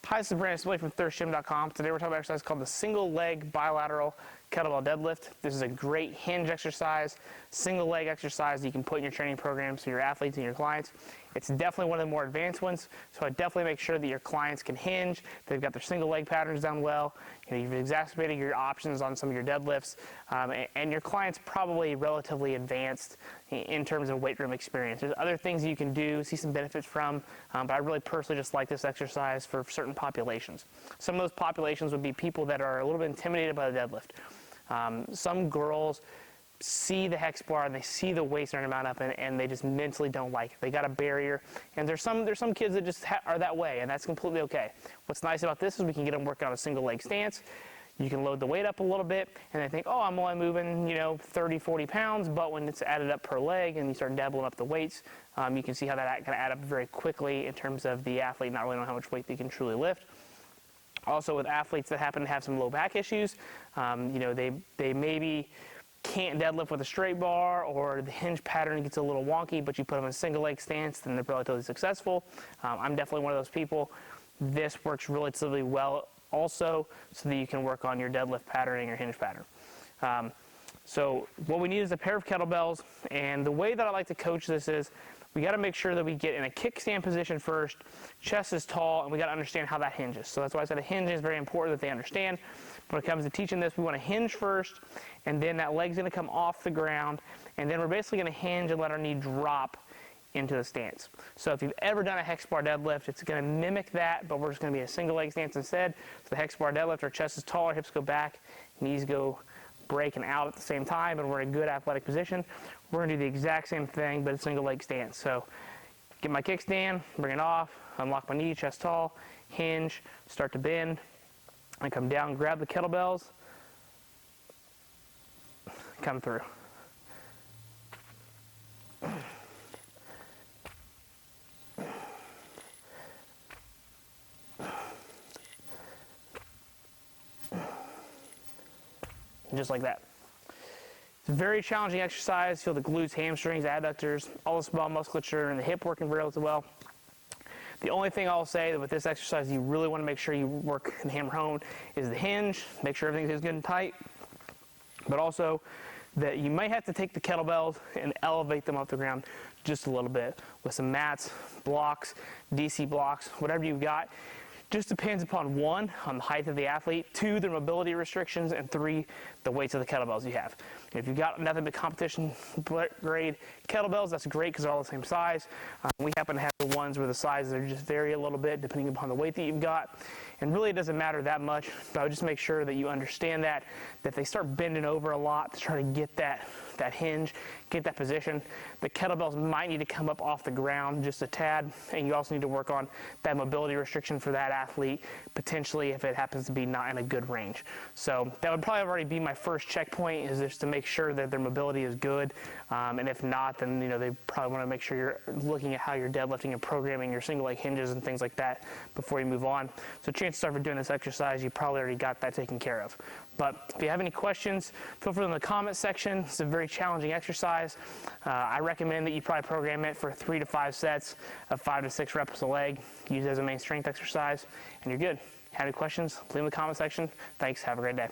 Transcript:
Hi, this is Brandon Smiley from thirstgym.com. Today we're talking about an exercise called the single leg bilateral kettlebell deadlift. This is a great hinge exercise, single leg exercise that you can put in your training programs for your athletes and your clients. It's definitely one of the more advanced ones, so I definitely make sure that your clients can hinge, they've got their single leg patterns down well, you've exacerbated your options on some of your deadlifts, and your client's probably relatively advanced in terms of weight room experience. There's other things you can do, see some benefits from, but I really personally just like this exercise for certain populations. Some of those populations would be people that are a little bit intimidated by the deadlift. Some girls see the hex bar and they see the weight starting to mount up and they just mentally don't like it. They got a barrier, and there's some kids that just are that way, and that's completely okay. What's nice about this is we can get them working on a single leg stance. You can load the weight up a little bit and they think, oh, I'm only moving 30, 40 pounds, but when it's added up per leg and you start dabbling up the weights, you can see how that can add up very quickly in terms of the athlete not really knowing how much weight they can truly lift. Also, with athletes that happen to have some low back issues, they maybe can't deadlift with a straight bar, or the hinge pattern gets a little wonky, but you put them in a single leg stance, then they're relatively successful. I'm definitely one of those people. This works relatively well also, so that you can work on your deadlift pattern and your hinge pattern. So what we need is a pair of kettlebells, and the way that I like to coach this is we got to make sure that we get in a kickstand position first, chest is tall, and we got to understand how that hinges. So that's why I said a hinge is very important that they understand. When it comes to teaching this, we want to hinge first, and then that leg's going to come off the ground, and then we're basically going to hinge and let our knee drop into the stance. So if you've ever done a hex bar deadlift, it's going to mimic that, but we're just going to be a single leg stance instead. So the hex bar deadlift, our chest is taller, hips go back, knees go break and out at the same time, and we're in a good athletic position. We're going to do the exact same thing, but a single leg stance. So get my kickstand, bring it off, unlock my knee, chest tall, hinge, start to bend. I come down, grab the kettlebells, come through. Just like that. It's a very challenging exercise. Feel the glutes, hamstrings, adductors, all the small musculature, and the hip working relatively well. The only thing I'll say that with this exercise you really want to make sure you work and hammer home is the hinge. Make sure everything is good and tight, but also that you might have to take the kettlebells and elevate them off the ground just a little bit with some mats, blocks, DC blocks, whatever you've got. Just depends upon, one, on the height of the athlete, two, their mobility restrictions, and three, the weights of the kettlebells you have. If you've got nothing but competition grade kettlebells, that's great because they're all the same size. We happen to have the ones where the sizes are just vary a little bit depending upon the weight that you've got. And really it doesn't matter that much, but I would just make sure that you understand that if they start bending over a lot to try to get that hinge, get that position, the kettlebells might need to come up off the ground just a tad, and you also need to work on that mobility restriction for that athlete, potentially if it happens to be not in a good range. So that would probably already be my first checkpoint, is just to make sure that their mobility is good, and if not, then they probably want to make sure you're looking at how you're deadlifting and programming your single leg hinges and things like that before you move on. So chances are for doing this exercise, you probably already got that taken care of. But if you have any questions, feel free in the comment section. It's a very challenging exercise. I recommend that you probably program it for 3 to 5 sets of 5 to 6 reps a leg. Use it as a main strength exercise, and you're good. Have any questions? Leave in the comment section. Thanks. Have a great day.